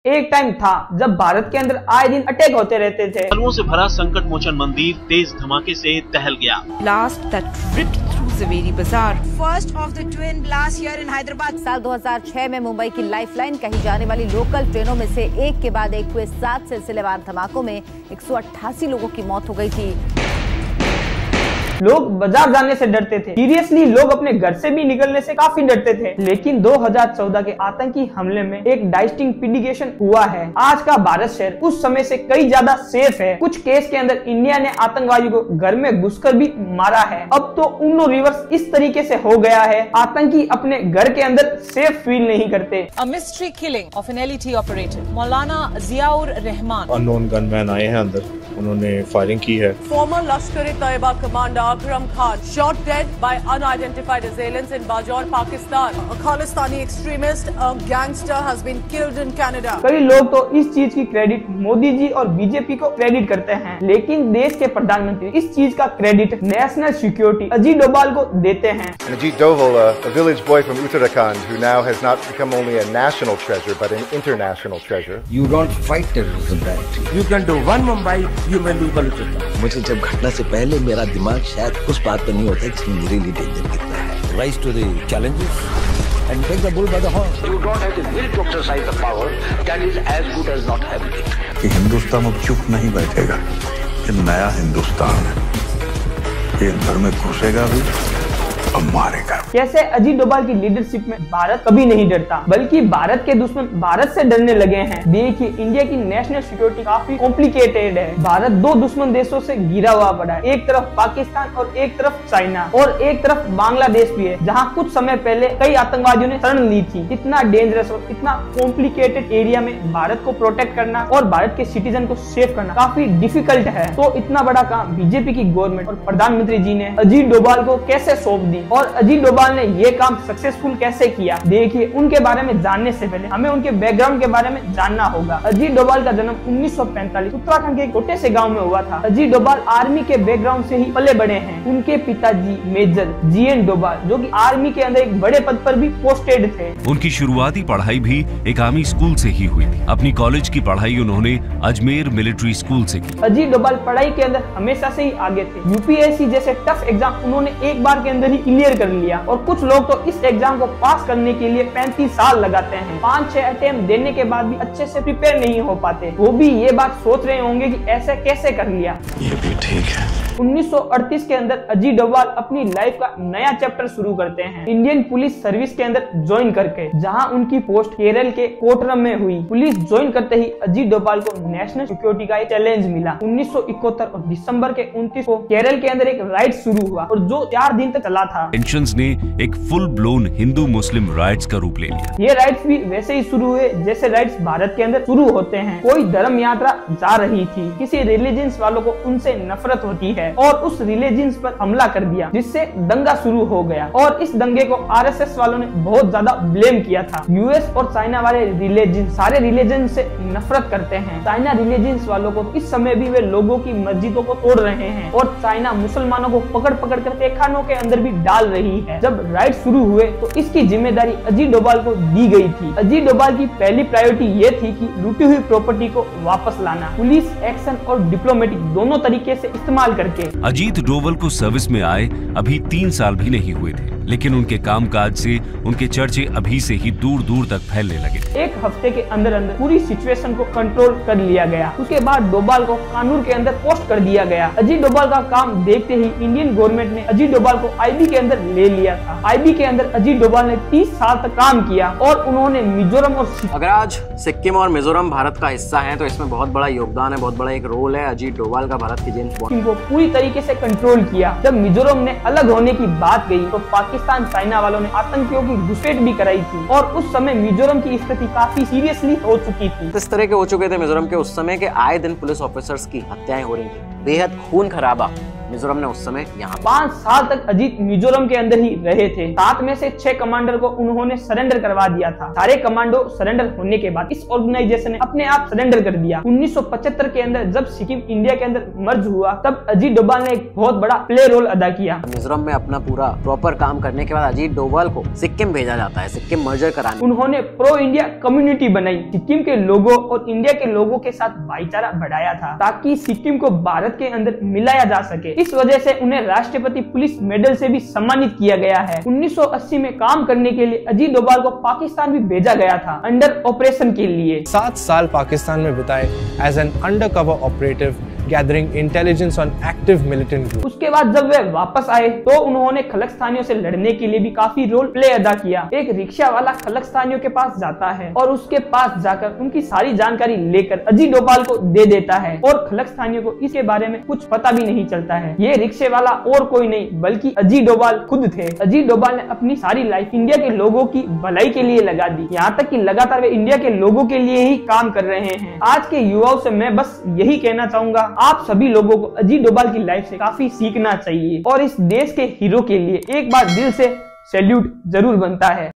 एक टाइम था जब भारत के अंदर आए दिन अटैक होते रहते थे। फलों से भरा संकट मोचन मंदिर तेज धमाके से दहल गया। Blast that ripped through Zaveri Bazaar. First of the twin blast here in Hyderabad. साल 2006 में मुंबई की लाइफलाइन कही जाने वाली लोकल ट्रेनों में से एक के बाद एक हुए 7 सिलसिलेवार धमाकों में 188 लोगों की मौत हो गई थी। लोग बाजार जाने से डरते थे। सीरियसली लोग अपने घर से भी निकलने से काफी डरते थे। लेकिन 2014 के आतंकी हमले में एक डाइस्टिंग पिडिगेशन हुआ है। आज का भारत शहर उस समय से कई ज्यादा सेफ है। कुछ केस के अंदर इंडिया ने आतंकवादियों को घर में घुसकर भी मारा है। अब तो उन्नो रिवर्स इस तरीके से हो गया है, आतंकी अपने घर के अंदर सेफ फील नहीं करते। A mystery killing of an LET operator, Maulana Ziaur Rahman. Unknown gunman आए हैं अंदर, उन्होंने फायरिंग की है। Former Lashkar-e-Taiba commander Akram Khan shot dead by unidentified assailants in Bajaur, Pakistan. A Khalistani extremist, a gangster, has been killed in Canada. कई लोग तो इस चीज की क्रेडिट मोदी जी और बीजेपी को क्रेडिट करते हैं, लेकिन देश के प्रधानमंत्री इस चीज का credit national security Ajit Doval को देते हैं। Ajit Doval, a village boy from Uttarakhand, who now has not become only a national treasure but an international treasure. You don't fight terrorism, right? You can do one Mumbai, you may do Balochistan. मुझे जब घटना से पहले मेरा दिमाग शायद उस बात पर नहीं होता कि इसमें मेरे लिए डेंजर कितना है। Rise to the challenges and take the bull by the horn. You don't have the will to exercise the power. That is as good as not having it. कि हिंदुस्तान अब चुप नहीं बैठेगा। ये नया हिंदुस्तान है, ये अंदर में घुसेगा भी और मारेगा। कैसे अजीत डोभाल की लीडरशिप में भारत कभी नहीं डरता, बल्कि भारत के दुश्मन भारत से डरने लगे हैं। देखिए, इंडिया की नेशनल सिक्योरिटी काफी कॉम्प्लिकेटेड है। भारत दो दुश्मन देशों से घिरा हुआ पड़ा है, एक तरफ पाकिस्तान और एक तरफ चाइना, और एक तरफ बांग्लादेश भी है, जहाँ कुछ समय पहले कई आतंकवादियों ने शरण ली थी। इतना डेंजरस और इतना कॉम्प्लिकेटेड एरिया में भारत को प्रोटेक्ट करना और भारत के सिटीजन को सेव करना काफी डिफिकल्ट है। तो इतना बड़ा काम बीजेपी की गवर्नमेंट और प्रधानमंत्री जी ने अजीत डोभाल को कैसे सौंप दी और अजीत डोभाल ने ये काम सक्सेसफुल कैसे किया, देखिए उनके बारे में जानने से पहले हमें उनके बैकग्राउंड के बारे में जानना होगा। अजीत डोभाल का जन्म 1945 उत्तराखंड के एक छोटे से गांव में हुआ था। अजीत डोभाल आर्मी के बैकग्राउंड से ही पले बड़े हैं। उनके पिताजी मेजर GN डोभाल, जो कि आर्मी के अंदर एक बड़े पद पर भी पोस्टेड थे। उनकी शुरुआती पढ़ाई भी एक आर्मी स्कूल से ही हुई थी। अपनी कॉलेज की पढ़ाई उन्होंने अजमेर मिलिट्री स्कूल से की। अजीत डोभाल पढ़ाई के अंदर हमेशा से ही आगे थे। UPSC जैसे टफ एग्जाम उन्होंने एक बार के अंदर ही क्लियर कर लिया, और कुछ लोग तो इस एग्जाम को पास करने के लिए 35 साल लगाते हैं। 5-6 अटेम्प्ट देने के बाद भी अच्छे से प्रिपेयर नहीं हो पाते। वो भी ये बात सोच रहे होंगे कि ऐसे कैसे कर लिया। ये भी ठीक है। 1938 के अंदर अजीत डोभाल अपनी लाइफ का नया चैप्टर शुरू करते हैं, इंडियन पुलिस सर्विस के अंदर ज्वाइन करके, जहां उनकी पोस्ट केरल के कोटरम में हुई। पुलिस ज्वाइन करते ही अजीत डोभाल को नेशनल सिक्योरिटी का एक चैलेंज मिला। 1971 और दिसंबर के 29 को केरल के अंदर एक राइड शुरू हुआ, और जो 4 दिन तक चला था। टेंशंस ने एक फुल ब्लोन हिंदू मुस्लिम राइट्स का रूप ले लिया। ये राइट्स भी वैसे ही शुरू हुए जैसे राइट्स भारत के अंदर शुरू होते हैं। कोई धर्म यात्रा जा रही थी, किसी रिलीजन्स वालों को उनसे नफरत होती है, और उस रिलीजन्स पर हमला कर दिया, जिससे दंगा शुरू हो गया। और इस दंगे को RSS वालों ने बहुत ज्यादा ब्लेम किया था। US और चाइना वाले रिलीजन सारे रिलीजन से नफरत करते हैं। चाइना रिलीजन्स वालों को इस समय भी वे लोगों की मस्जिदों को तोड़ रहे हैं, और चाइना मुसलमानों को पकड़ पकड़ कर तहखानों के अंदर भी डाल रही है। जब राइड शुरू हुए तो इसकी जिम्मेदारी अजीत डोभाल को दी गई थी। अजीत डोभाल की पहली प्रायोरिटी ये थी कि लूटी हुई प्रॉपर्टी को वापस लाना, पुलिस एक्शन और डिप्लोमेटिक दोनों तरीके से इस्तेमाल करके। अजीत डोभाल को सर्विस में आए अभी 3 साल भी नहीं हुए थे, लेकिन उनके कामकाज से उनके चर्चे अभी से ही दूर दूर तक फैलने लगे। एक हफ्ते के अंदर अंदर पूरी सिचुएशन को कंट्रोल कर लिया गया। उसके बाद डोभाल को कानून के अंदर पोस्ट कर दिया गया। अजीत डोभाल का काम देखते ही इंडियन गवर्नमेंट ने अजीत डोभाल को IB के अंदर ले लिया था। IB के अंदर अजीत डोभाल ने 30 साल तक काम किया, और उन्होंने मिजोरम और अगर आज सिक्किम और मिजोरम भारत का हिस्सा है, तो इसमें बहुत बड़ा योगदान है, बहुत बड़ा एक रोल है अजीत डोभाल का भारत की जेम्स बॉन्ड को पूरी तरीके से कंट्रोल किया। जब मिजोरम ने अलग होने की बात गई तो पाकिस्तान चाइना वालों ने आतंकियों की घुसपैठ भी कराई थी, और उस समय मिजोरम की स्थिति काफी सीरियसली हो चुकी थी। इस तरह के हो चुके थे मिजोरम के उस समय के आए दिन पुलिस ऑफिसर्स की हत्याएं हो रही थी, बेहद खून खराबा मिजोरम ने उस समय यहाँ 5 साल तक अजीत मिजोरम के अंदर ही रहे थे। 7 में से 6 कमांडर को उन्होंने सरेंडर करवा दिया था। सारे कमांडो सरेंडर होने के बाद इस ऑर्गेनाइजेशन ने अपने आप सरेंडर कर दिया। 1975 के अंदर जब सिक्किम इंडिया के अंदर मर्ज हुआ तब अजीत डोभाल ने एक बहुत बड़ा प्ले रोल अदा किया। मिजोरम में अपना पूरा प्रॉपर काम करने के बाद अजीत डोभाल को सिक्किम भेजा जाता है सिक्किम मर्जर कराने। उन्होंने प्रो इंडिया कम्युनिटी बनाई, सिक्किम के लोगों और इंडिया के लोगों के साथ भाईचारा बढ़ाया था ताकि सिक्किम को भारत के अंदर मिलाया जा सके। इस वजह से उन्हें राष्ट्रपति पुलिस मेडल से भी सम्मानित किया गया है। 1980 में काम करने के लिए अजीत डोभाल को पाकिस्तान भी भेजा गया था अंडर ऑपरेशन के लिए। 7 साल पाकिस्तान में बिताए as an undercover operative gathering intelligence on active militant group. उसके बाद जब वे वापस आए तो उन्होंने खलस्तानियों से लड़ने के लिए भी काफी रोल प्ले अदा किया। एक रिक्शा वाला खलस्तानियों के पास जाता है और उसके पास जाकर उनकी सारी जानकारी लेकर अजीत डोभाल को दे देता है और खलस्तानियों को इसके बारे में कुछ पता भी नहीं चलता है। ये रिक्शे वाला और कोई नहीं बल्कि अजीत डोभाल खुद थे। अजीत डोभाल ने अपनी सारी लाइफ इंडिया के लोगों की भलाई के लिए लगा दी, यहाँ तक कि लगातार वे इंडिया के लोगों के लिए ही काम कर रहे हैं। आज के युवाओं से मैं बस यही कहना चाहूंगा, आप सभी लोगों को अजीत डोभाल की लाइफ से काफी सीखना चाहिए और इस देश के हीरो के लिए एक बार दिल से सैल्यूट जरूर बनता है।